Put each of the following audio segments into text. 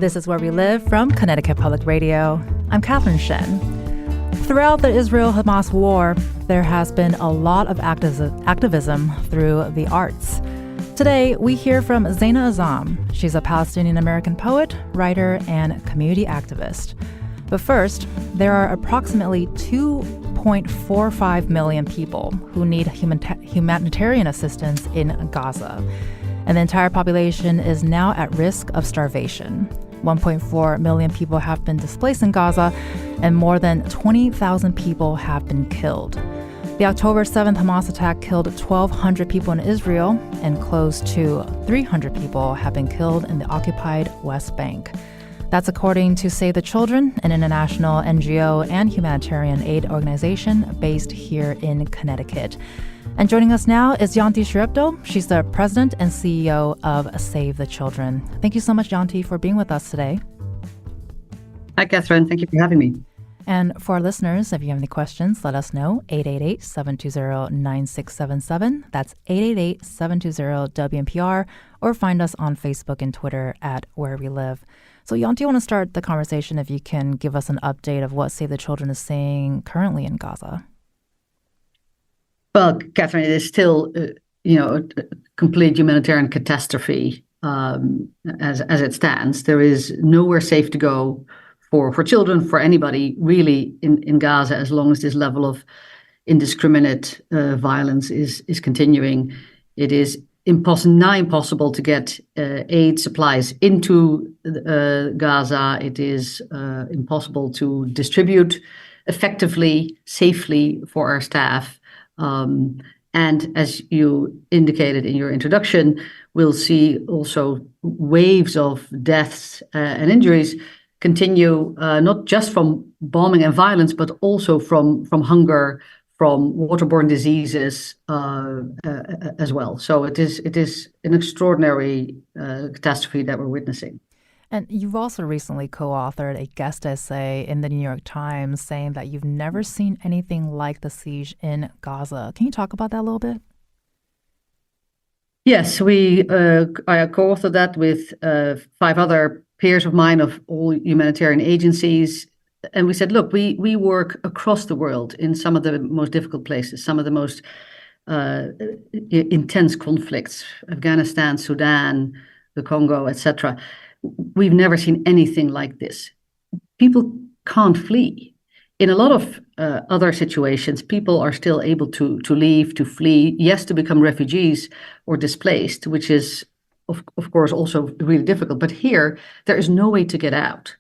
This is Where We Live from Connecticut Public Radio. I'm Catherine Shen. Throughout the Israel-Hamas war, there has been a lot of activism through the arts. Today, we hear from Zeina Azzam. She's a Palestinian American poet, writer, and community activist. But first, there are approximately 2.45 million people who need humanitarian assistance in Gaza. And the entire population is now at risk of starvation. 1.4 million people have been displaced in Gaza, and more than 20,000 people have been killed. The October 7th Hamas attack killed 1,200 people in Israel, and close to 300 people have been killed in the occupied West Bank. That's according to Save the Children, an international NGO and humanitarian aid organization based here in Connecticut. And joining us now is Janti Soeripto. She's the president and CEO of Save the Children. Thank you so much, Janti, for being with us today. Hi, Catherine. Thank you for having me. And for our listeners, if you have any questions, let us know. 888-720-9677. That's 888-720-WNPR. Or find us on Facebook and Twitter at Where We Live. So, Janti, I want to start the conversation if you can give us an update of what Save the Children is saying currently in Gaza. Well, Catherine, it is still, a complete humanitarian catastrophe as it stands. There is nowhere safe to go for children, for anybody really in Gaza, as long as this level of indiscriminate violence is continuing. It is nigh impossible to get aid supplies into Gaza. It is impossible to distribute effectively, safely for our staff. And as you indicated in your introduction, we'll see also waves of deaths and injuries continue, not just from bombing and violence, but also from hunger, from waterborne diseases as well. So it is an extraordinary catastrophe that we're witnessing. And you've also recently co-authored a guest essay in the New York Times saying that you've never seen anything like the siege in Gaza. Can you talk about that a little bit? Yes, I co-authored that with 5 other peers of mine of all humanitarian agencies. And we said, look, we work across the world in some of the most difficult places, some of the most intense conflicts, Afghanistan, Sudan, the Congo, etc. We've never seen anything like this. People can't flee. In a lot of other situations, people are still able to leave, to flee, yes, to become refugees or displaced, which is, of course, also really difficult. But here, there is no way to get out.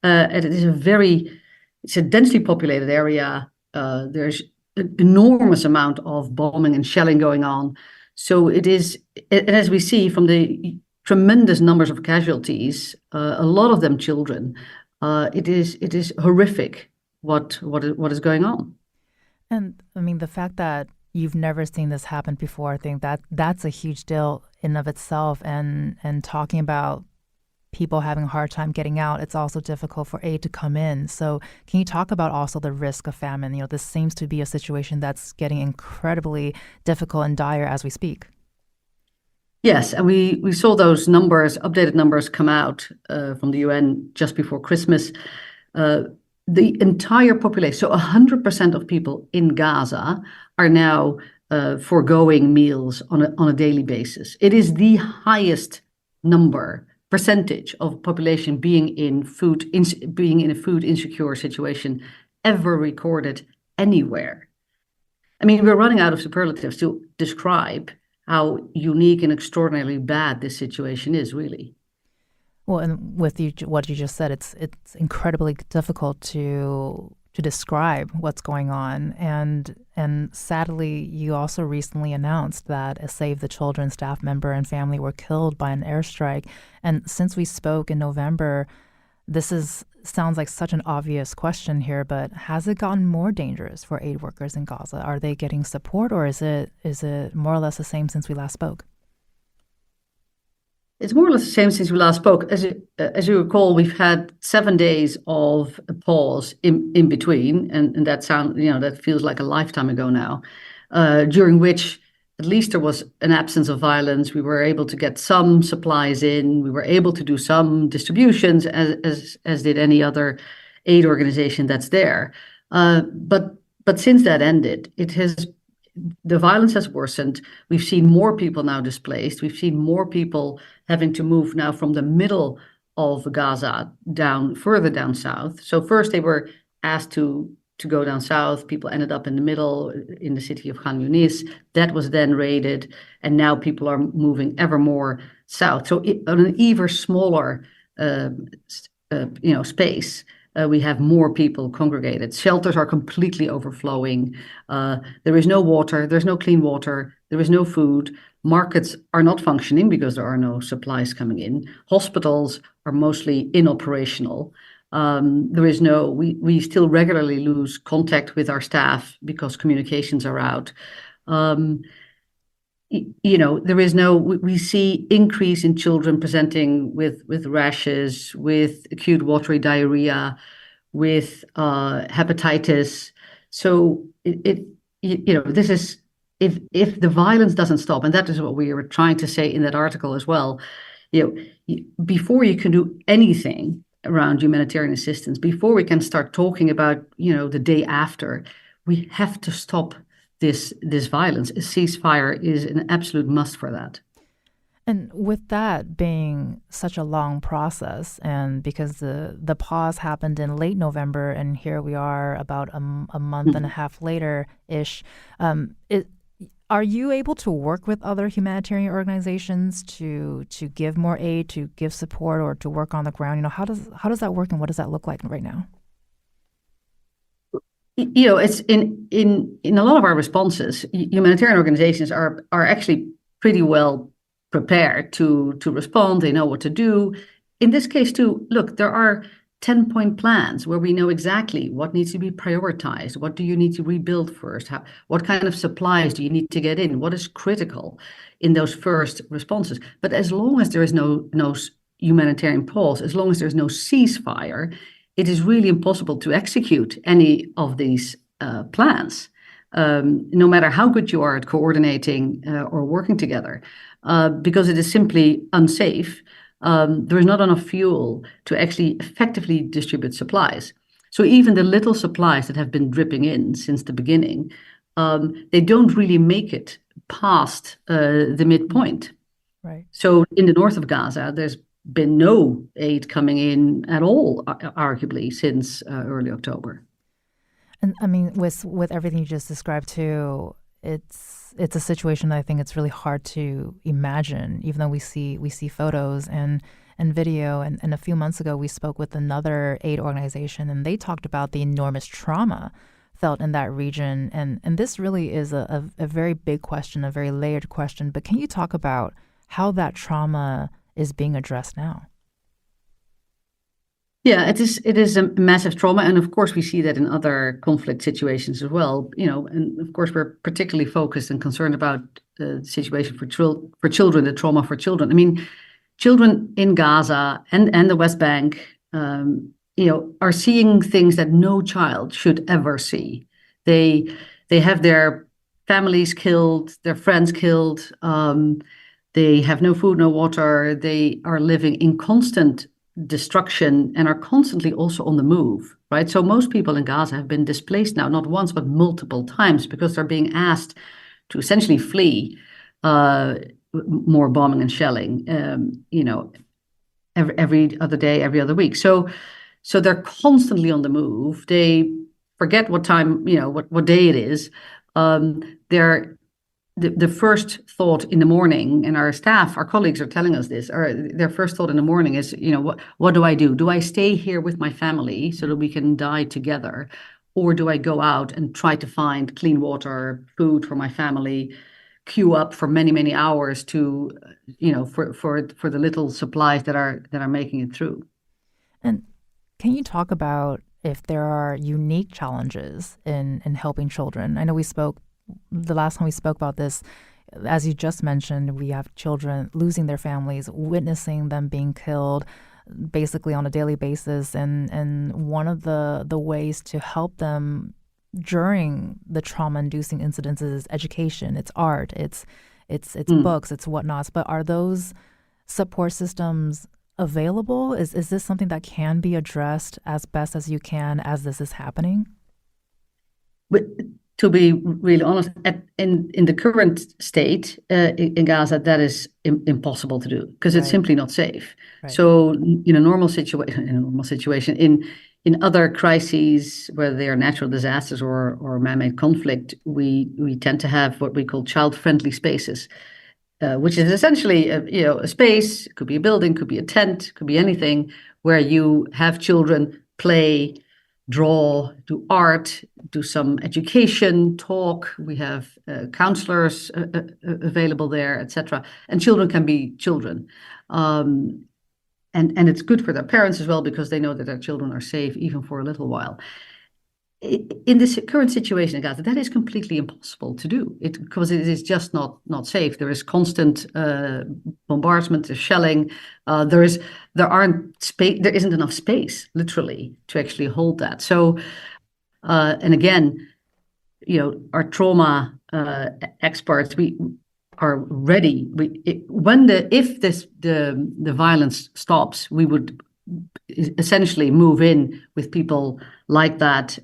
And it's a densely populated area. There's an enormous amount of bombing and shelling going on. So it is, and as we see from the tremendous numbers of casualties, a lot of them children. It is horrific what is going on. And I mean, the fact that you've never seen this happen before, I think that's a huge deal in of itself. And talking about people having a hard time getting out, it's also difficult for aid to come in. So can you talk about also the risk of famine? This seems to be a situation that's getting incredibly difficult and dire as we speak. Yes, and we saw those numbers, updated numbers, come out from the UN just before Christmas. The entire population, so 100% of people in Gaza are now foregoing meals on a daily basis. It is the highest percentage of population being in a food insecure situation ever recorded anywhere. I mean, we're running out of superlatives to describe how unique and extraordinarily bad this situation is, really. Well, and with what you just said, it's incredibly difficult to describe what's going on. And sadly, you also recently announced that a Save the Children staff member and family were killed by an airstrike. And since we spoke in November, sounds like such an obvious question here, but has it gotten more dangerous for aid workers in Gaza? Are they getting support, or is it more or less the same since we last spoke? It's more or less the same since we last spoke. As you recall, we've had 7 days of a pause in between, and that feels like a lifetime ago now, during which at least there was an absence of violence. We were able to get some supplies in. We were able to do some distributions, as did any other aid organization that's there. But since that ended, the violence has worsened. We've seen more people now displaced. We've seen more people having to move now from the middle of Gaza further down south. So first they were asked to go down south. People ended up in the middle, in the city of Khan Yunis. That was then raided, and now people are moving ever more south. So on an even smaller space, we have more people congregated. Shelters are completely overflowing. There is no water. There's no clean water. There is no food. Markets are not functioning because there are no supplies coming in. Hospitals are mostly inoperational. We still regularly lose contact with our staff because communications are out. We see increase in children presenting with rashes, with acute watery diarrhea, with hepatitis. So this is, if the violence doesn't stop, and that is what we were trying to say in that article as well, before you can do anything around humanitarian assistance, before we can start talking about the day after, we have to stop this violence. A ceasefire is an absolute must for that. And with that being such a long process, and because the pause happened in late November, and here we are about a month and a half later-ish, are you able to work with other humanitarian organizations to give more aid, to give support, or to work on the ground? How does that work, and what does that look like right now? It's in a lot of our responses, humanitarian organizations are actually pretty well prepared to respond. They know what to do. In this case too, look, there are 10-point plans where we know exactly what needs to be prioritized. What do you need to rebuild first? What kind of supplies do you need to get in? What is critical in those first responses? But as long as there is no humanitarian pause, as long as there's no ceasefire, it is really impossible to execute any of these plans, no matter how good you are at coordinating or working together, because it is simply unsafe. There is not enough fuel to actually effectively distribute supplies. So even the little supplies that have been dripping in since the beginning, they don't really make it past the midpoint. Right. So in the north of Gaza, there's been no aid coming in at all, arguably, since early October. And I mean, with everything you just described too, it's a situation that I think it's really hard to imagine, even though we see photos and video. And a few months ago, we spoke with another aid organization, and they talked about the enormous trauma felt in that region. And this really is a very big question, a very layered question. But can you talk about how that trauma is being addressed now? Yeah, it is a massive trauma, and of course we see that in other conflict situations as well. And of course we're particularly focused and concerned about the situation for children, the trauma for children. I mean, children in Gaza and the West Bank, are seeing things that no child should ever see. They have their families killed, their friends killed. They have no food, no water. They are living in constant destruction and are constantly also on the move, right? So most people in Gaza have been displaced now, not once, but multiple times, because they're being asked to essentially flee more bombing and shelling, every other day, every other week. So they're constantly on the move. They forget what time, what day it is. The first thought in the morning, and our colleagues are telling us this, their first thought in the morning is, what do I do? Do I stay here with my family so that we can die together? Or do I go out and try to find clean water, food for my family, queue up for many, many hours to, for the little supplies that are making it through? And can you talk about if there are unique challenges in helping children? I know the last time we spoke about this, as you just mentioned, we have children losing their families, witnessing them being killed basically on a daily basis. And one of the ways to help them during the trauma-inducing incidences, education, it's art, it's books, it's whatnots. But are those support systems available? Is this something that can be addressed as best as you can as this is happening? But to be really honest, in the current state in Gaza, that is impossible to do because it's simply not safe. Right. So in a normal situation, in other crises, whether they are natural disasters or man-made conflict, we tend to have what we call child-friendly spaces, which is essentially a space. It could be a building, could be a tent, could be anything where you have children play, draw, do art, do some education, talk. We have counselors available there, etc. And children can be children. And it's good for their parents as well because they know that their children are safe even for a little while. In this current situation in Gaza, that is completely impossible to do because it is just not safe. There is constant bombardment, there's shelling. There isn't enough space, literally, to actually hold that. So, and again, our trauma experts, we are ready. If the violence stops, we would essentially move in with people like that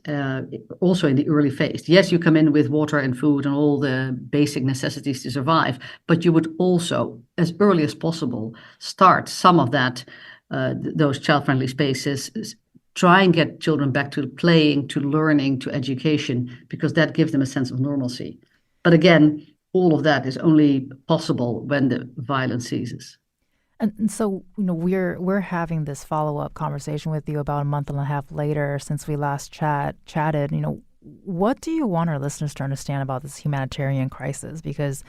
also in the early phase. Yes, you come in with water and food and all the basic necessities to survive, but you would also, as early as possible, start some of that, those child-friendly spaces, try and get children back to playing, to learning, to education, because that gives them a sense of normalcy. But again, all of that is only possible when the violence ceases. And so, we're having this follow-up conversation with you about a month and a half later since we last chatted. What do you want our listeners to understand about this humanitarian crisis? Because,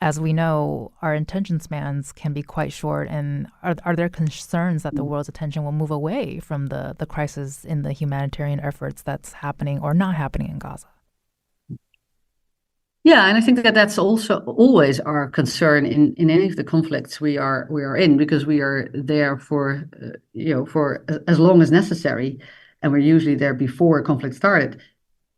as we know, our attention spans can be quite short. And are there concerns that the world's attention will move away from the crisis in the humanitarian efforts that's happening or not happening in Gaza? Yeah, and I think that that's also always our concern in any of the conflicts we are in, because we are there for as long as necessary, and we're usually there before a conflict started.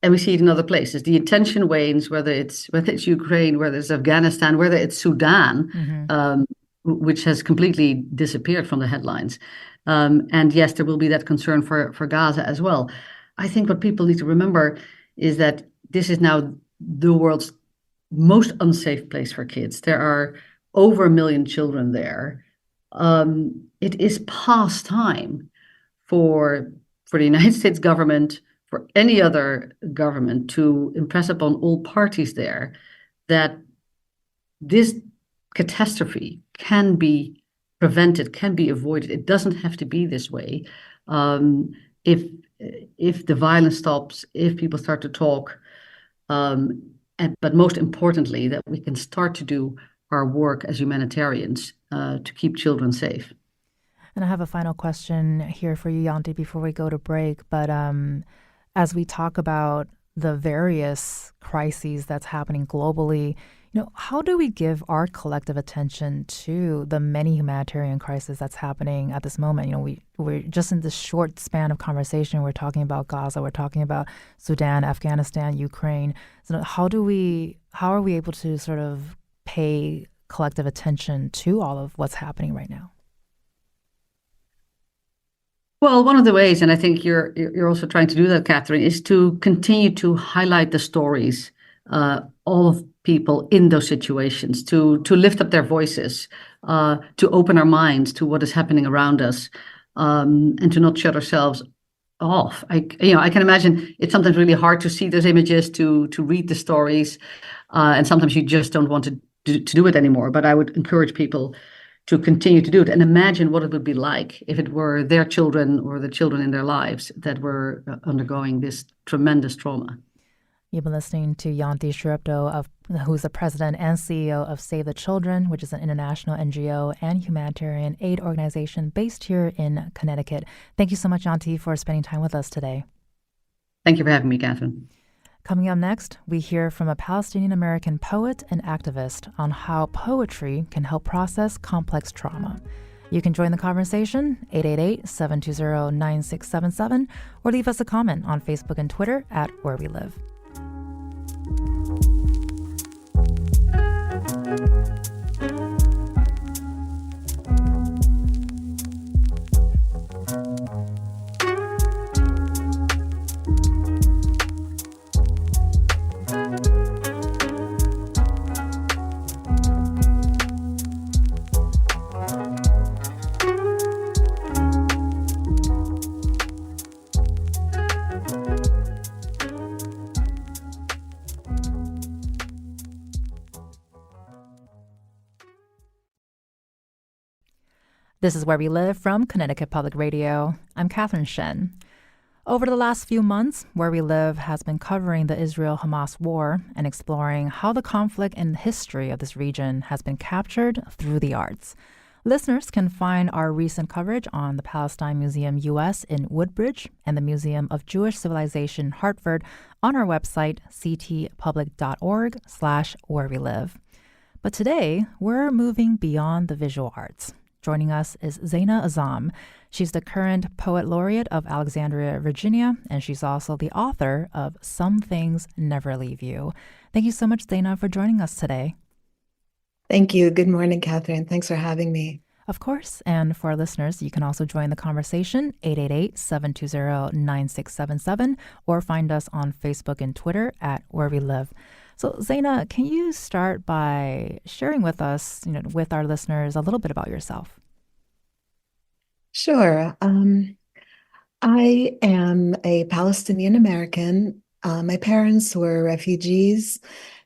And we see it in other places. The attention wanes, whether it's Ukraine, whether it's Afghanistan, whether it's Sudan, which has completely disappeared from the headlines. And yes, there will be that concern for Gaza as well. I think what people need to remember is that this is now the world's most unsafe place for kids. There are over 1 million children there. It is past time for the United States government, for any other government, to impress upon all parties there that this catastrophe can be prevented, can be avoided. It doesn't have to be this way. If the violence stops, if people start to talk, but most importantly, that we can start to do our work as humanitarians to keep children safe. And I have a final question here for you, Janti, before we go to break. But as we talk about the various crises that's happening globally, how do we give our collective attention to the many humanitarian crises that's happening at this moment? We're just in this short span of conversation. We're talking about Gaza. We're talking about Sudan, Afghanistan, Ukraine. So how are we able to sort of pay collective attention to all of what's happening right now? Well, one of the ways, and I think you're also trying to do that, Catherine, is to continue to highlight the stories of people in those situations, to lift up their voices, to open our minds to what is happening around us, and to not shut ourselves off. I can imagine it's sometimes really hard to see those images, to read the stories, and sometimes you just don't want to do it anymore. But I would encourage people to continue to do it and imagine what it would be like if it were their children or the children in their lives that were undergoing this tremendous trauma. You've been listening to Janti Soeripto, who's the president and CEO of Save the Children, which is an international NGO and humanitarian aid organization based here in Connecticut. Thank you so much, Janti, for spending time with us today. Thank you for having me, Catherine. Coming up next, we hear from a Palestinian American poet and activist on how poetry can help process complex trauma. You can join the conversation, 888-720-9677, or leave us a comment on Facebook and Twitter at Where We Live. This is Where We Live from Connecticut Public Radio. I'm Catherine Shen. Over the last few months, Where We Live has been covering the Israel-Hamas war and exploring how the conflict and history of this region has been captured through the arts. Listeners can find our recent coverage on the Palestine Museum U.S. in Woodbridge and the Museum of Jewish Civilization Hartford on our website, ctpublic.org/wherewelive. But today, we're moving beyond the visual arts. Joining us is Zeina Azzam. She's the current poet laureate of Alexandria, Virginia, and she's also the author of Some Things Never Leave You. Thank you so much, Zeina, for joining us today. Thank you. Good morning, Catherine. Thanks for having me. Of course. And for our listeners, you can also join the conversation, 888-720-9677, or find us on Facebook and Twitter at Where We Live. So, Zeina, can you start by sharing with us, with our listeners, a little bit about yourself? Sure. I am a Palestinian American. My parents were refugees.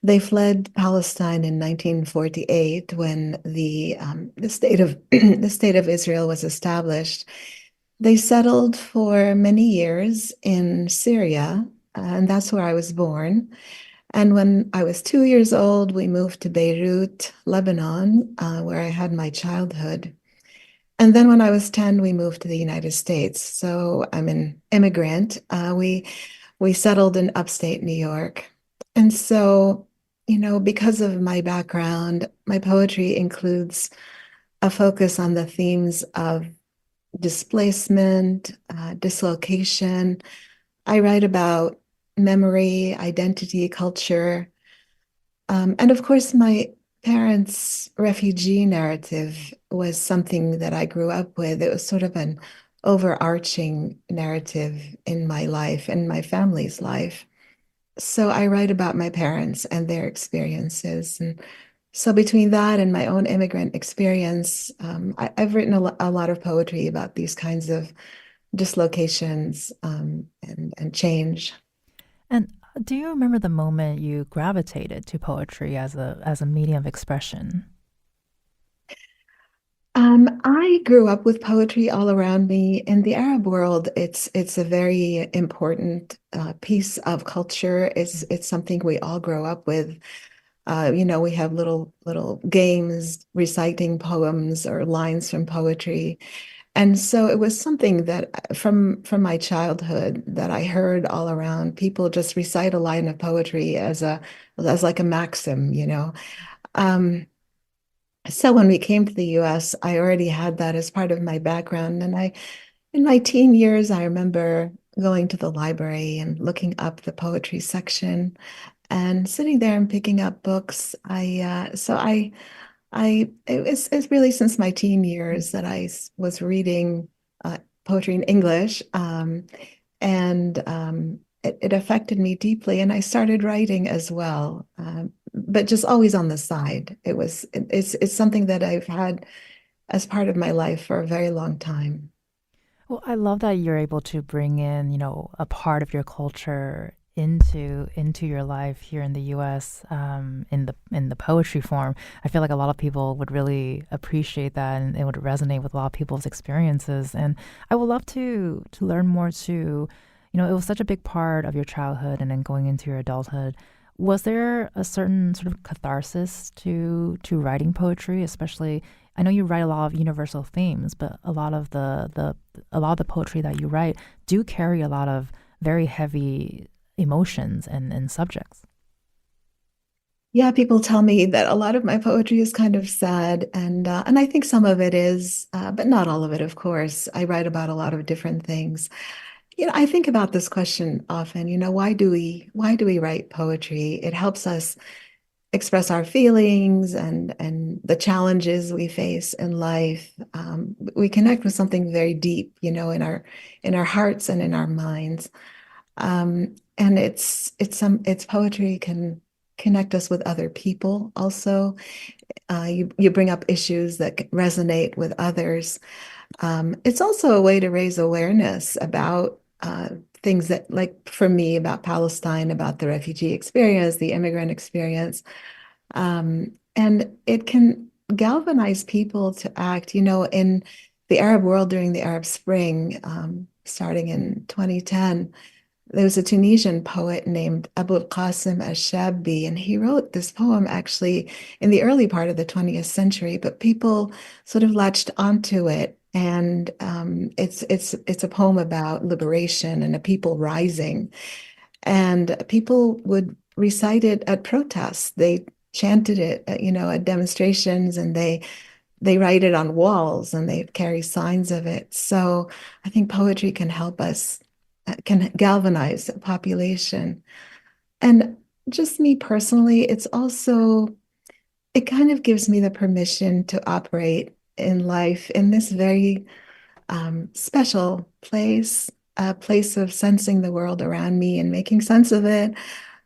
They fled Palestine in 1948 when the state of the state of Israel was established. They settled for many years in Syria, and that's where I was born. And when I was 2 years old, we moved to Beirut, Lebanon, where I had my childhood. And then when I was 10, we moved to the United States. So I'm an immigrant. We settled in upstate New York. And so, because of my background, my poetry includes a focus on the themes of displacement, dislocation. I write about memory, identity, culture. And of course, my parents' refugee narrative was something that I grew up with. It was sort of an overarching narrative in my life and my family's life. So I write about my parents and their experiences. And so between that and my own immigrant experience, I've written a lot of poetry about these kinds of dislocations and change. And do you remember the moment you gravitated to poetry as a medium of expression? I grew up with poetry all around me. In the Arab world, it's a very important piece of culture. It's something we all grow up with. We have little games reciting poems or lines from poetry. And so it was something that from my childhood that I heard all around. People just recite a line of poetry as like a maxim. So when we came to the US, I already had that as part of my background. And in my teen years, I remember going to the library and looking up the poetry section and sitting there and picking up books. It's really since my teen years that I was reading poetry in English, and it affected me deeply. And I started writing as well, but just always on the side. It's something that I've had as part of my life for a very long time. Well, I love that you're able to bring in, a part of your culture into your life here in the U.S. In the poetry form. I feel like a lot of people would really appreciate that, and it would resonate with a lot of people's experiences. And I would love to learn more too. It was such a big part of your childhood and then going into your adulthood. Was there a certain sort of catharsis to writing poetry, especially? I know you write a lot of universal themes, but a lot of the poetry that you write do carry a lot of very heavy emotions and subjects. Yeah, people tell me that a lot of my poetry is kind of sad, and I think some of it is, but not all of it, of course. I write about a lot of different things. I think about this question often, why do we write poetry? It helps us express our feelings and the challenges we face in life. We connect with something very deep, in our hearts and in our minds. And it's poetry can connect us with other people also. You bring up issues that resonate with others. It's also a way to raise awareness about things that, like for me, about Palestine, about the refugee experience, the immigrant experience. And it can galvanize people to act. In the Arab world during the Arab Spring, starting in 2010, there was a Tunisian poet named Abul Qasim al-Shabi, and he wrote this poem actually in the early part of the 20th century, but people sort of latched onto it. And it's a poem about liberation and a people rising. And people would recite it at protests. They chanted it, at demonstrations, and they write it on walls and they carry signs of it. So I think poetry can help us, can galvanize a population. And just me personally, it kind of gives me the permission to operate in life in this very special place, a place of sensing the world around me and making sense of it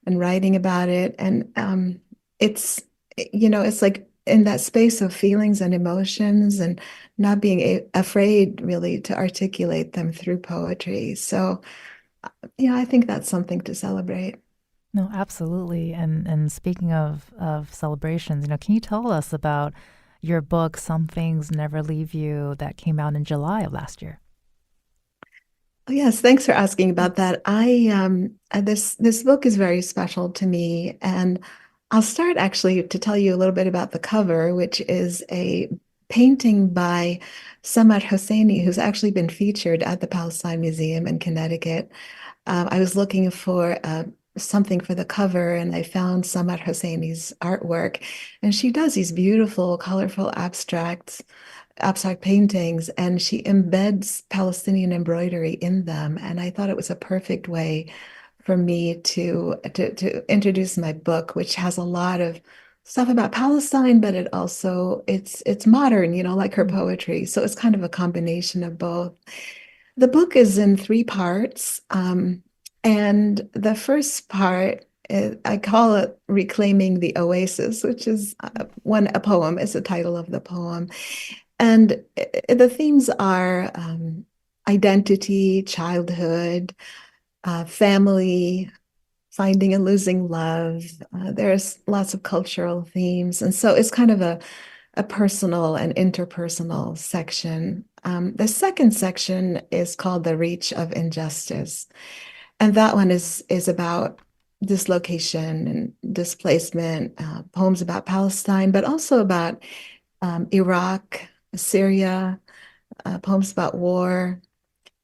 and writing about it. And it's, it's like in that space of feelings and emotions and not being afraid really to articulate them through poetry. So, I think that's something to celebrate. No, absolutely. And speaking of celebrations, can you tell us about your book, Some Things Never Leave You, that came out in July of last year? Oh, yes, thanks for asking about that. This book is very special to me, and I'll start actually to tell you a little bit about the cover, which is a painting by Samar Hosseini, who's actually been featured at the Palestine Museum in Connecticut. I was looking for something for the cover, and I found Samar Hosseini's artwork, and she does these beautiful, colorful abstract paintings, and she embeds Palestinian embroidery in them. And I thought it was a perfect way for me to introduce my book, which has a lot of stuff about Palestine, but it's modern, like her poetry. So it's kind of a combination of both. The book is in three parts. And the first part, I call it Reclaiming the Oasis, which is a poem, is the title of the poem. And the themes are identity, childhood, family, finding and losing love. There's lots of cultural themes. And so it's kind of a personal and interpersonal section. The second section is called The Reach of Injustice. And that one is about dislocation and displacement, poems about Palestine, but also about Iraq, Syria, poems about war,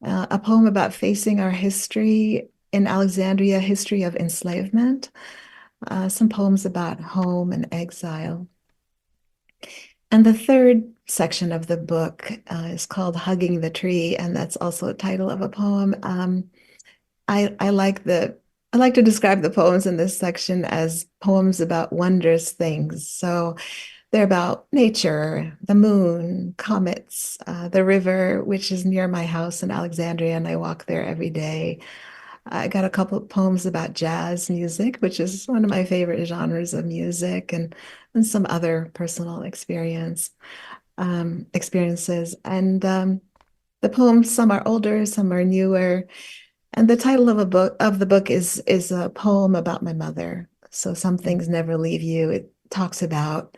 a poem about facing our history in Alexandria, history of enslavement, some poems about home and exile. And the third section of the book is called Hugging the Tree, and that's also a title of a poem. I like to describe the poems in this section as poems about wondrous things. So they're about nature, the moon, comets, the river, which is near my house in Alexandria, and I walk there every day. I got a couple of poems about jazz music, which is one of my favorite genres of music, and some other personal experiences. And the poems, some are older, some are newer. And the title of the book is a poem about my mother. So Some Things Never Leave You. It talks about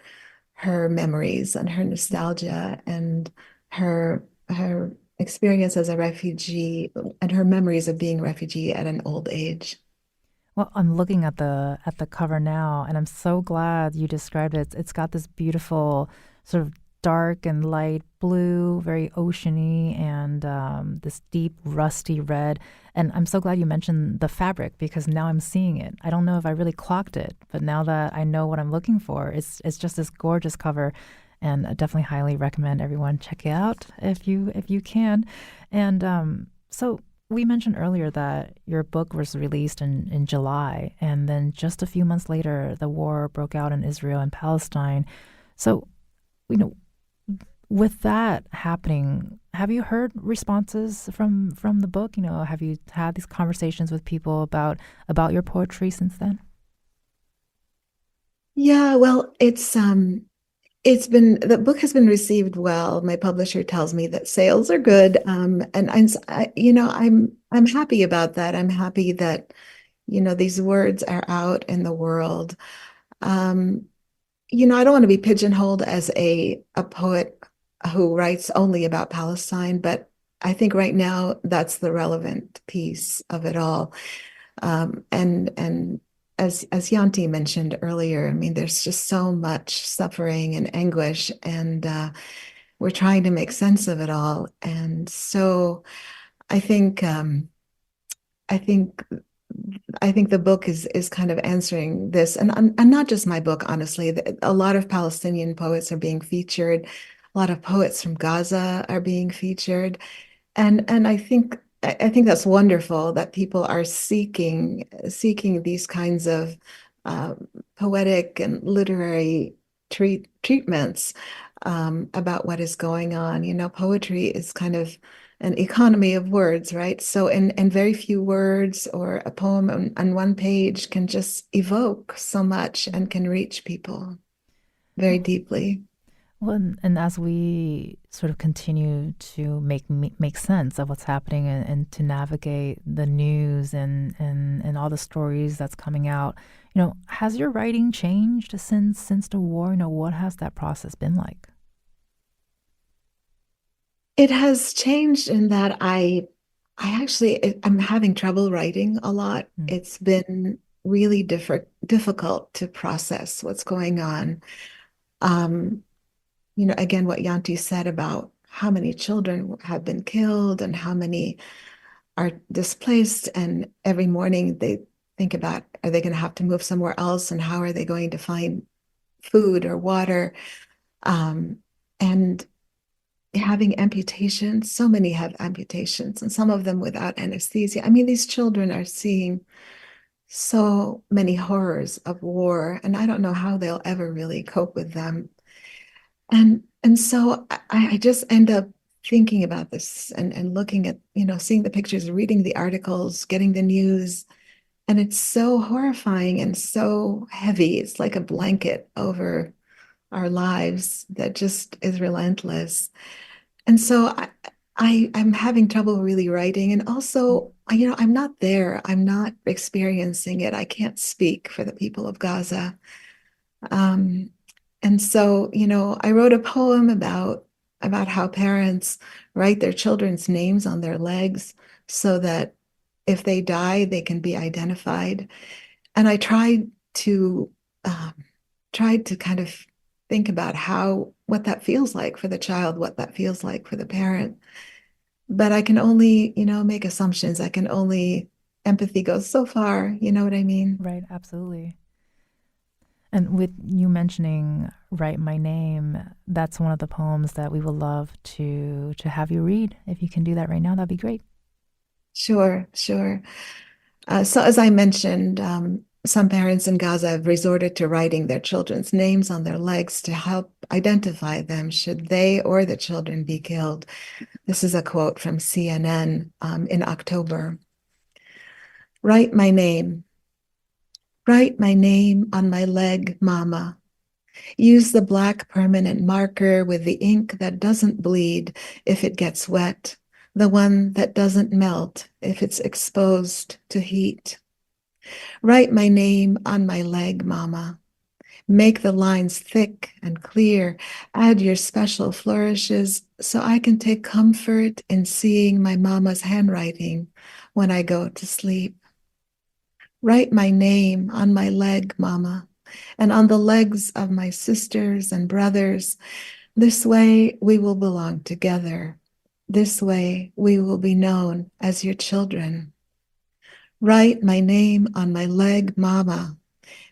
her memories and her nostalgia and her experience as a refugee and her memories of being a refugee at an old age. Well, I'm looking at the cover now, and I'm so glad you described it. It's got this beautiful sort of dark and light blue, very oceany, and this deep rusty red. And I'm so glad you mentioned the fabric because now I'm seeing it. I don't know if I really clocked it, but now that I know what I'm looking for, it's just this gorgeous cover, and I definitely highly recommend everyone check it out if you can. And so we mentioned earlier that your book was released in July, and then just a few months later, the war broke out in Israel and Palestine. So, you know, with that happening, have you heard responses from the book? Have you had these conversations with people about your poetry since then? Yeah, well, it's been the book has been received well. My publisher tells me that sales are good, and I'm happy about that. I'm happy that these words are out in the world. Um, I don't want to be pigeonholed as a poet who writes only about Palestine, but I think right now that's the relevant piece of it all. And as Janti mentioned earlier, I mean, there's just so much suffering and anguish, and we're trying to make sense of it all. And so I think I think I think the book is kind of answering this, and not just my book, honestly. A lot of Palestinian poets are being featured. A lot of poets from Gaza are being featured, and I think that's wonderful that people are seeking these kinds of uh, poetic and literary treatments about what is going on. Poetry is kind of an economy of words, right? So, in very few words, or a poem on one page can just evoke so much and can reach people very Well, deeply. and as we sort of continue to make sense of what's happening, and to navigate the news and all the stories that's coming out, has your writing changed since the war? What has that process been like? It has changed in that I'm having trouble writing a lot. Mm. It's been really difficult to process what's going on. Um, again, what Yanti said about how many children have been killed and how many are displaced, and every morning they think about, are they going to have to move somewhere else, and how are they going to find food or water? Um, and having amputations, so many have amputations, and some of them without anesthesia. I mean, these children are seeing so many horrors of war, and I don't know how they'll ever really cope with them. And so I just end up thinking about this, and looking at, seeing the pictures, reading the articles, getting the news, and it's so horrifying and so heavy. It's like a blanket over our lives that just is relentless. And so I'm having trouble really writing. And also, I'm not there. I'm not experiencing it. I can't speak for the people of Gaza. Um, and so, I wrote a poem about how parents write their children's names on their legs so that if they die, they can be identified. And I to um, tried to kind of think about what that feels like for the child, what that feels like for the parent. But I can only, make assumptions. I can only Empathy goes so far. You know what I mean? Right, absolutely. And with you mentioning "Write My Name," that's one of the poems that we would love to have you read. If you can do that right now, that'd be great. Sure, sure. So as I mentioned, some parents in Gaza have resorted to writing their children's names on their legs to help identify them should they or the children be killed. This is a quote from CNN in October. Write my name. Write my name on my leg, Mama. Use the black permanent marker with the ink that doesn't bleed if it gets wet, the one that doesn't melt if it's exposed to heat. Write my name on my leg, Mama. Make the lines thick and clear. Add your special flourishes so I can take comfort in seeing my mama's handwriting when I go to sleep. Write my name on my leg, Mama, and on the legs of my sisters and brothers, This way we will belong together. This way we will be known as your children. Write my name on my leg, Mama,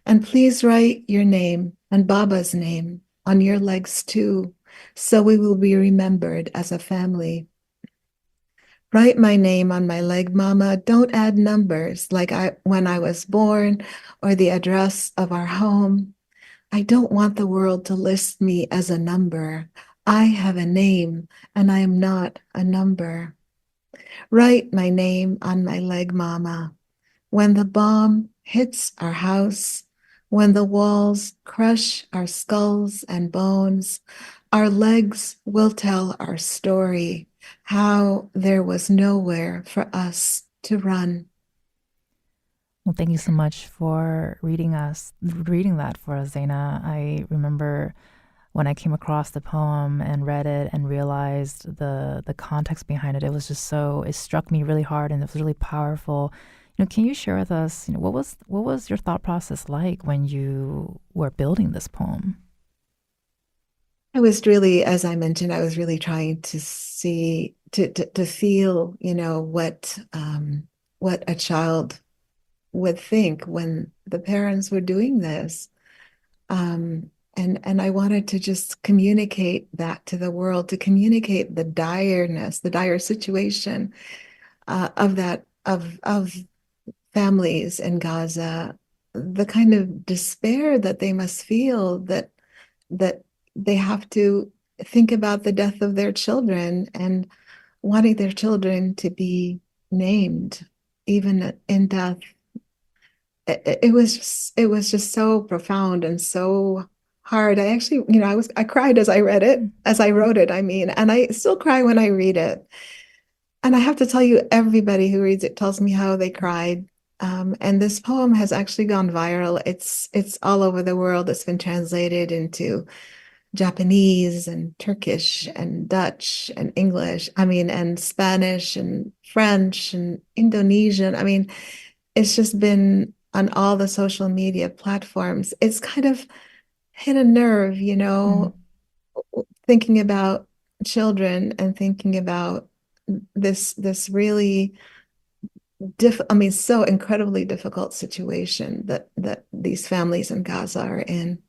and please write your name and Baba's name on your legs too, so we will be remembered as a family. Write my name on my leg, Mama. Don't add numbers like when I was born or the address of our home. I don't want the world to list me as a number. I have a name and I am not a number. Write my name on my leg, Mama. When the bomb hits our house, when the walls crush our skulls and bones, our legs will tell our story, how there was nowhere for us to run. Well, thank you so much for reading that for us, Zeina. I remember when I came across the poem and read it and realized the context behind it. It struck me really hard and it was really powerful. Can you share with us, what was your thought process like when you were building this poem? I was really, as I mentioned, I was really trying to see, to feel, what a child would think when the parents were doing this. And I wanted to just communicate that to the world, to communicate the direness, the dire situation of families in Gaza, the kind of despair that they must feel that they have to think about the death of their children and wanting their children to be named, even in death. It was just so profound and so hard. I actually, I cried as I read it, as I wrote it, I mean, and I still cry when I read it. And I have to tell you, everybody who reads it tells me how they cried. And this poem has actually gone viral. It's all over the world. It's been translated into Japanese and Turkish and Dutch and English. I mean, and Spanish and French and Indonesian. I mean, it's just been on all the social media platforms. It's kind of hit a nerve, thinking about children and thinking about this really so incredibly difficult situation that these families in Gaza are in.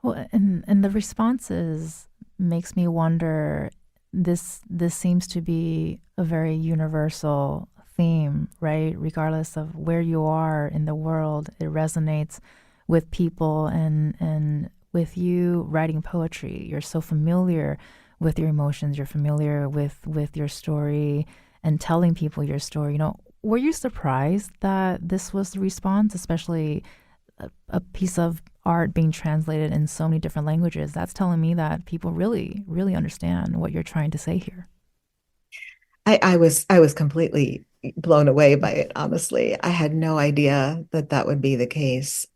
Well, and the responses makes me wonder. This seems to be a very universal theme, right? Regardless of where you are in the world, it resonates with people, and with you writing poetry, you're so familiar with your emotions, you're familiar with your story and telling people your story. Were you surprised that this was the response, especially a piece of art being translated in so many different languages? That's telling me that people really, really understand what you're trying to say here. I was completely blown away by it, honestly. I had no idea that would be the case.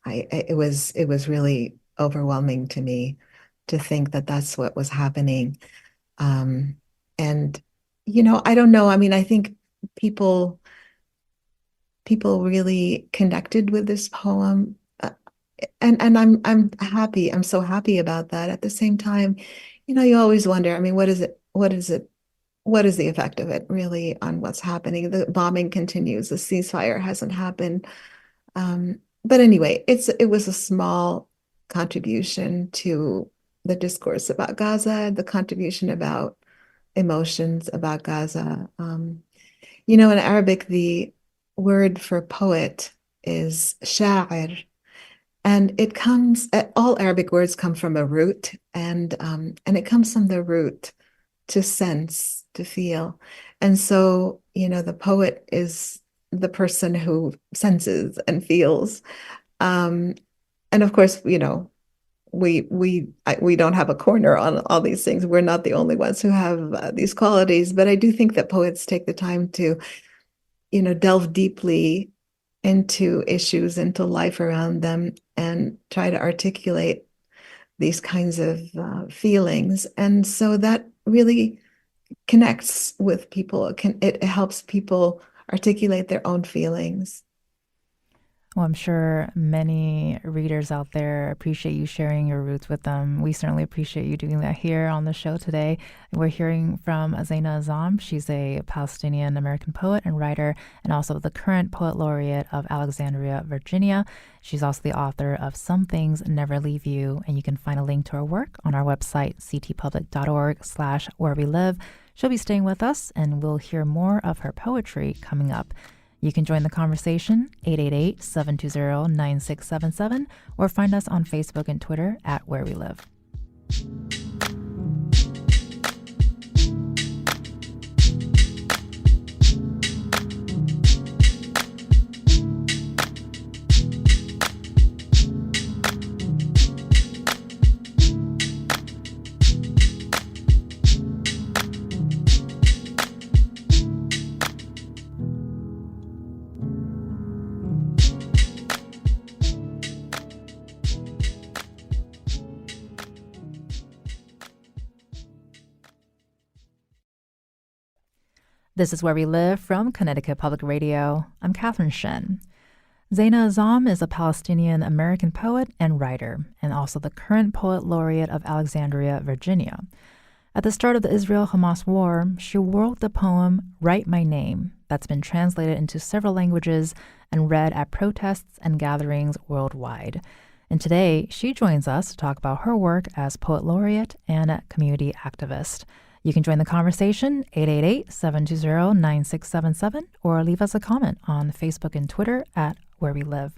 It was really overwhelming to me to think that that's what was happening. And I don't know. I mean, I think people really connected with this poem. And I'm happy. I'm so happy about that. At the same time, you always wonder, I mean, what is it? What is the effect of it really on what's happening? The bombing continues. The ceasefire hasn't happened. But anyway, it was a small contribution to the discourse about Gaza, the contribution about emotions about Gaza. In Arabic, the word for poet is sha'ir, and all Arabic words come from a root, and it comes from the root to sense, to feel. And so, the poet is the person who senses and feels. And of course, we don't have a corner on all these things. We're not the only ones who have these qualities, but I do think that poets take the time to, delve deeply into issues, into life around them, and try to articulate these kinds of feelings. And so that really connects with people. It helps people articulate their own feelings. Well, I'm sure many readers out there appreciate you sharing your roots with them. We certainly appreciate you doing that here on the show today. We're hearing from Zeina Azzam. She's a Palestinian American poet and writer, and also the current poet laureate of Alexandria, Virginia. She's also the author of Some Things Never Leave You, and you can find a link to her work on our website, ctpublic.org/where we live. She'll be staying with us, and we'll hear more of her poetry coming up. You can join the conversation, 888-720-9677, or find us on Facebook and Twitter at Where We Live. This is Where We Live from Connecticut Public Radio. I'm Catherine Shen. Zeina Azzam is a Palestinian American poet and writer, and also the current poet laureate of Alexandria, Virginia. At the start of the Israel-Hamas war, she wrote the poem Write My Name, that's been translated into several languages and read at protests and gatherings worldwide. And today, she joins us to talk about her work as poet laureate and a community activist. You can join the conversation, 888-720-9677, or leave us a comment on Facebook and Twitter at Where We Live.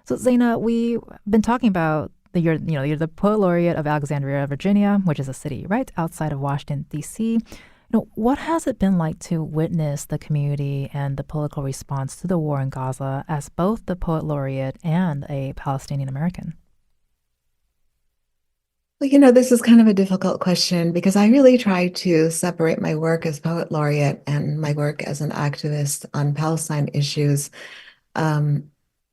So, Zeina, we've been talking about you're the poet laureate of Alexandria, Virginia, which is a city right outside of Washington, D.C. What has it been like to witness the community and the political response to the war in Gaza as both the poet laureate and a Palestinian American? Well, this is kind of a difficult question because I really try to separate my work as poet laureate and my work as an activist on Palestine issues. But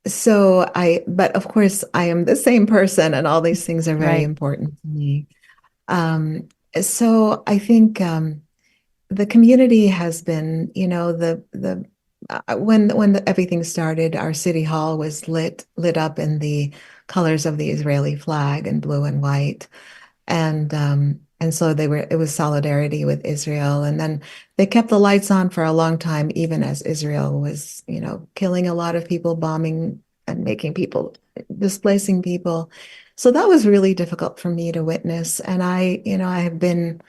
of course, I am the same person, and all these things are very important to me. So I think the community has been, when everything started, our city hall was lit up in the colors of the Israeli flag in blue and white. And so it was solidarity with Israel. And then they kept the lights on for a long time, even as Israel was, killing a lot of people, bombing and displacing people. So that was really difficult for me to witness. And I have been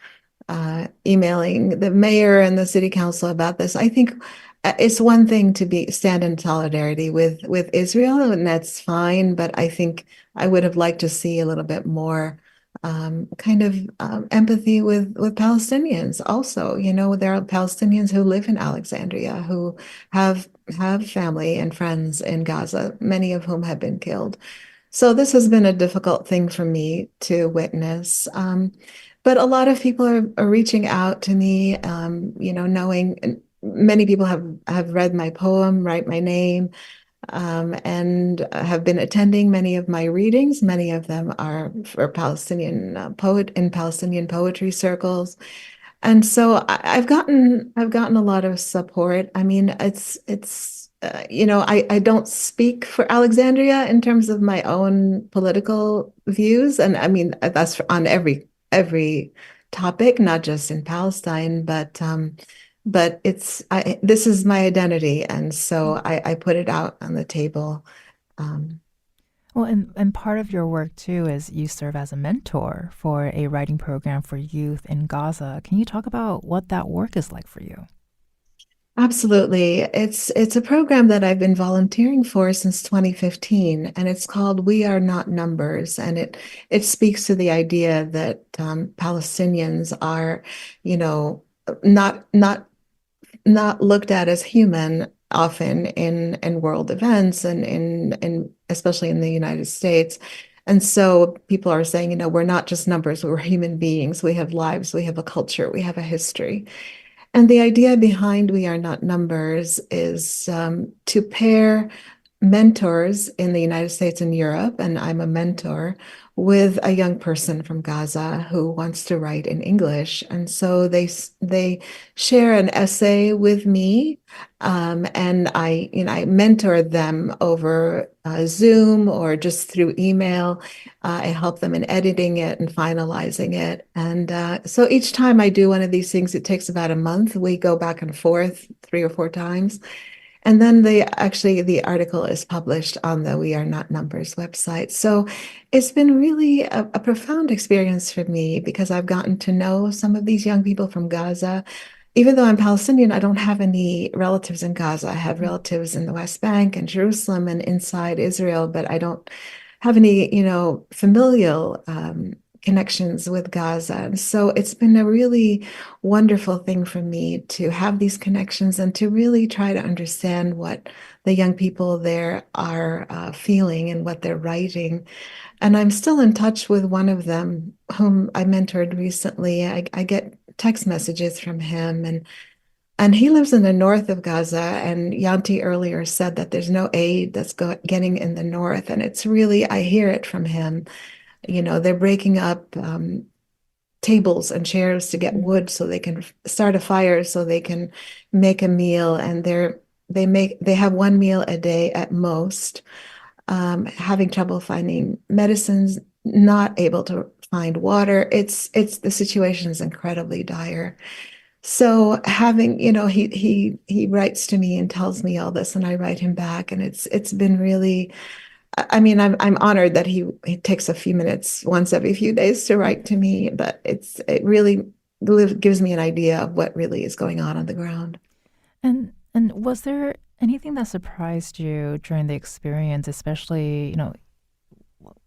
emailing the mayor and the city council about this. I think it's one thing to stand in solidarity with Israel, and that's fine. But I think I would have liked to see a little bit more empathy with Palestinians. Also, there are Palestinians who live in Alexandria who have family and friends in Gaza, many of whom have been killed. So this has been a difficult thing for me to witness. But a lot of people are reaching out to me, knowing many people have read my poem, Write My Name, and have been attending many of my readings. Many of them are for Palestinian Palestinian poetry circles. And so I've gotten a lot of support. I mean, I don't speak for Alexandria in terms of my own political views. And I mean, that's on every topic, not just in Palestine, but this is my identity, and so I put it out on the table. Well, and part of your work too is you serve as a mentor for a writing program for youth in Gaza. Can you talk about what that work is like for you? Absolutely. It's a program that I've been volunteering for since 2015, and it's called We Are Not Numbers, and it speaks to the idea that Palestinians are, not looked at as human often in world events and in especially in the United States. And so people are saying, we're not just numbers, we're human beings. We have lives, we have a culture, we have a history. And the idea behind We Are Not Numbers is to pair mentors in the United States and Europe, and I'm a mentor with a young person from Gaza who wants to write in English. And so they share an essay with me, and I mentor them over Zoom or just through email. I help them in editing it and finalizing it. And so each time I do one of these things, it takes about a month. We go back and forth 3 or 4 times. And then the article is published on the We Are Not Numbers website. So it's been really a profound experience for me because I've gotten to know some of these young people from Gaza. Even though I'm Palestinian, I don't have any relatives in Gaza. I have relatives in the West Bank and Jerusalem and inside Israel, but I don't have any, familial connections with Gaza. And so it's been a really wonderful thing for me to have these connections and to really try to understand what the young people there are feeling and what they're writing. And I'm still in touch with one of them whom I mentored recently. I get text messages from him, and he lives in the north of Gaza. And Janti earlier said that there's no aid that's getting in the north. And it's really, I hear it from him. They're breaking up tables and chairs to get wood so they can start a fire so they can make a meal. And they have one meal a day at most, having trouble finding medicines, not able to find water. The situation is incredibly dire. So he writes to me and tells me all this, and I write him back, and it's been really. I mean, I'm honored that he takes a few minutes once every few days to write to me, but it really gives me an idea of what really is going on the ground. And was there anything that surprised you during the experience, especially,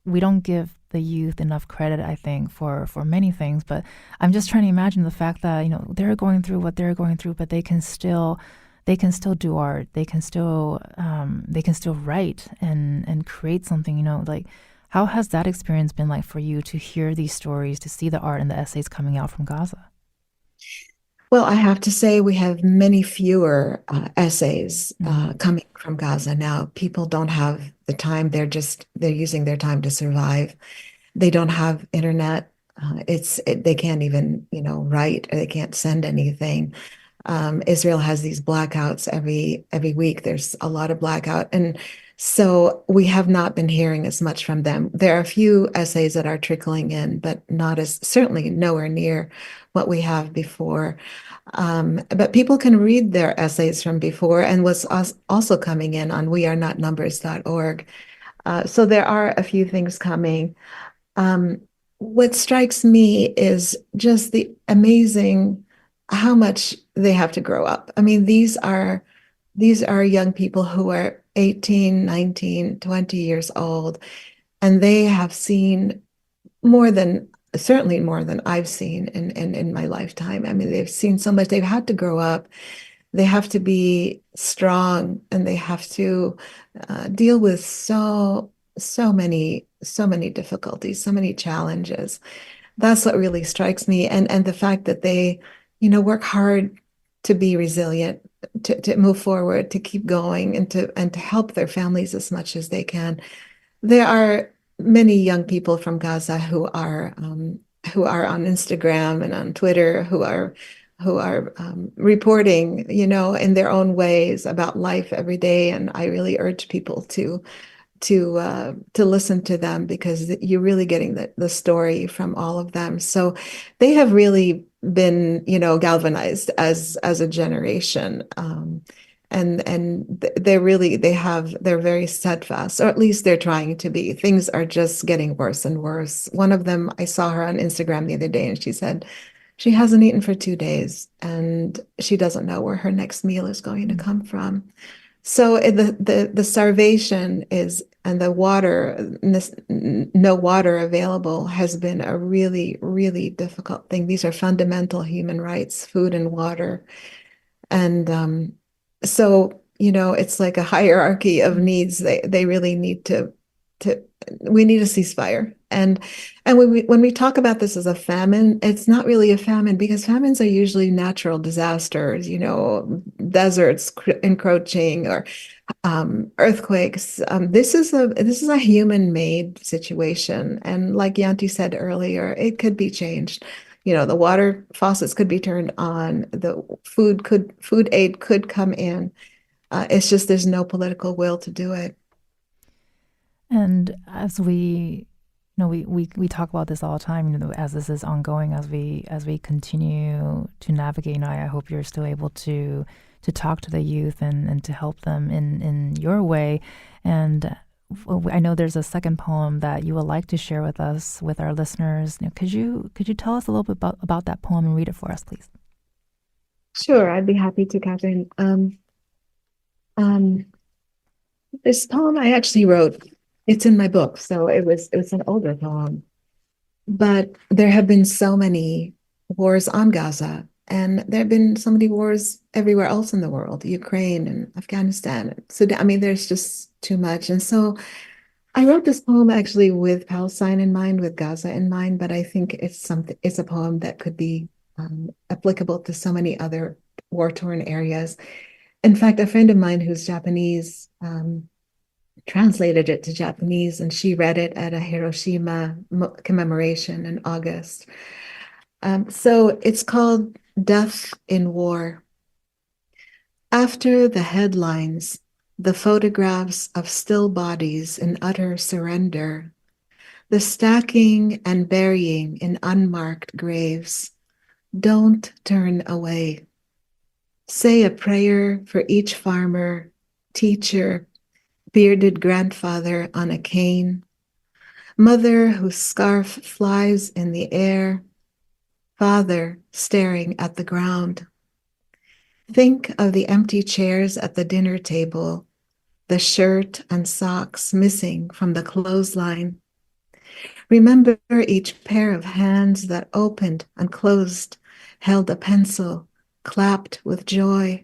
we don't give the youth enough credit, I think, for many things, but I'm just trying to imagine the fact that, they're going through what they're going through, but they can still do art. They can still write and create something, like how has that experience been like for you to hear these stories, to see the art and the essays coming out from Gaza? Well, I have to say we have many fewer essays coming from Gaza now. People don't have the time. They're using their time to survive. They don't have internet. They can't even, write, or they can't send anything. Israel has these blackouts every week. There's a lot of blackout. And so we have not been hearing as much from them. There are a few essays that are trickling in, but certainly nowhere near what we have before. But people can read their essays from before and was also coming in on wearenotnumbers.org. So there are a few things coming. What strikes me is just the amazing how much they have to grow up. I mean, these are young people who are 18, 19, 20 years old, and they have seen certainly more than I've seen in my lifetime. I mean, they've seen so much. They've had to grow up. They have to be strong, and they have to deal with so many difficulties, so many challenges. That's what really strikes me, and the fact that they work hard to be resilient, to move forward, to keep going, and to help their families as much as they can. There are many young people from Gaza who are on Instagram and on Twitter who are reporting, in their own ways about life every day, and I really urge people to listen to them because you're really getting the story from all of them. So they have really been, galvanized as a generation. And they're very steadfast, or at least they're trying to be. Things are just getting worse and worse. One of them, I saw her on Instagram the other day, and she said she hasn't eaten for 2 days, and she doesn't know where her next meal is going to come from. So the starvation and the water, no water available, has been a really, really difficult thing. These are fundamental human rights, food and water. And so, it's like a hierarchy of needs. They really need to we need a ceasefire. And when we talk about this as a famine, it's not really a famine, because famines are usually natural disasters, deserts encroaching, or earthquakes. This is a human-made situation, and like Janti said earlier, it could be changed. The water faucets could be turned on. The food aid could come in. It's just there's no political will to do it. And as we talk about this all the time, as this is ongoing, as we continue to navigate, I hope you're still able to talk to the youth and to help them in your way. And I know there's a second poem that you would like to share with us, with our listeners. Could you tell us a little bit about that poem and read it for us, please? Sure, I'd be happy to, Catherine. This poem I actually wrote. It's in my book, so it was an older poem. But there have been so many wars on Gaza, and there have been so many wars everywhere else in the world, Ukraine and Afghanistan, and Sudan. I mean, there's just too much. And so I wrote this poem actually with Palestine in mind, with Gaza in mind, but I think it's a poem that could be applicable to so many other war-torn areas. In fact, a friend of mine who's Japanese translated it to Japanese, and she read it at a Hiroshima commemoration in August. So it's called Death in War. After the headlines, the photographs of still bodies in utter surrender, the stacking and burying in unmarked graves, don't turn away. Say a prayer for each farmer, teacher, bearded grandfather on a cane, mother whose scarf flies in the air, father staring at the ground. Think of the empty chairs at the dinner table, the shirt and socks missing from the clothesline. Remember each pair of hands that opened and closed, held a pencil, clapped with joy.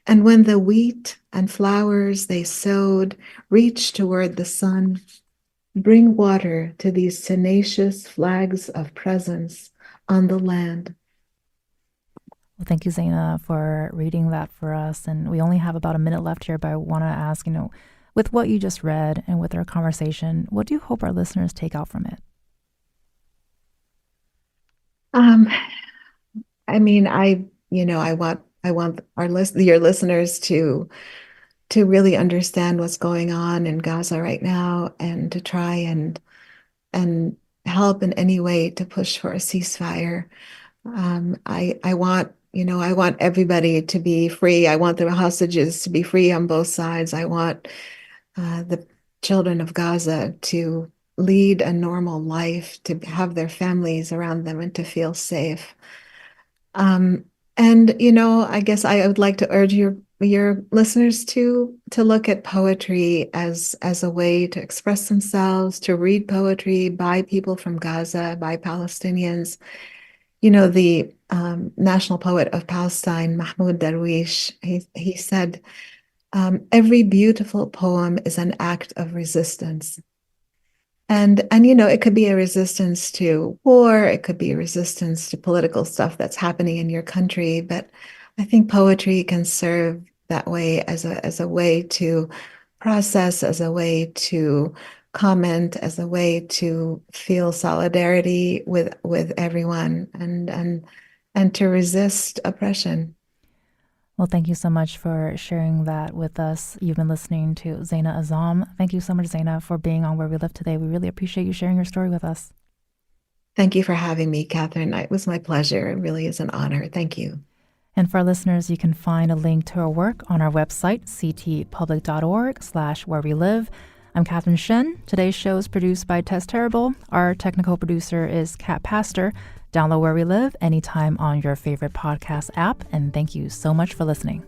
And when the wheat and flowers they sowed reach toward the sun, bring water to these tenacious flags of presence on the land. Well, thank you, Zeina, for reading that for us. And we only have about a minute left here, but I want to ask, with what you just read and with our conversation, what do you hope our listeners take out from it? I want your listeners to really understand what's going on in Gaza right now, and to try and help in any way to push for a ceasefire. I want everybody to be free. I want the hostages to be free on both sides. I want the children of Gaza to lead a normal life, to have their families around them, and to feel safe. I guess I would like to urge your listeners to look at poetry as a way to express themselves, to read poetry by people from Gaza, by Palestinians. The national poet of Palestine, Mahmoud Darwish, he said, every beautiful poem is an act of resistance. And it could be a resistance to war, it could be a resistance to political stuff that's happening in your country, but I think poetry can serve that way as a way to process, as a way to comment, as a way to feel solidarity with everyone, and to resist oppression. Well, thank you so much for sharing that with us. You've been listening to Zeina Azzam. Thank you so much, Zeina, for being on Where We Live today. We really appreciate you sharing your story with us. Thank you for having me, Catherine. It was my pleasure. It really is an honor. Thank you. And for our listeners, you can find a link to our work on our website, ctpublic.org/where we live. I'm Catherine Shen. Today's show is produced by Tess Terrible. Our technical producer is Kat Pastor. Download Where We Live anytime on your favorite podcast app. And thank you so much for listening.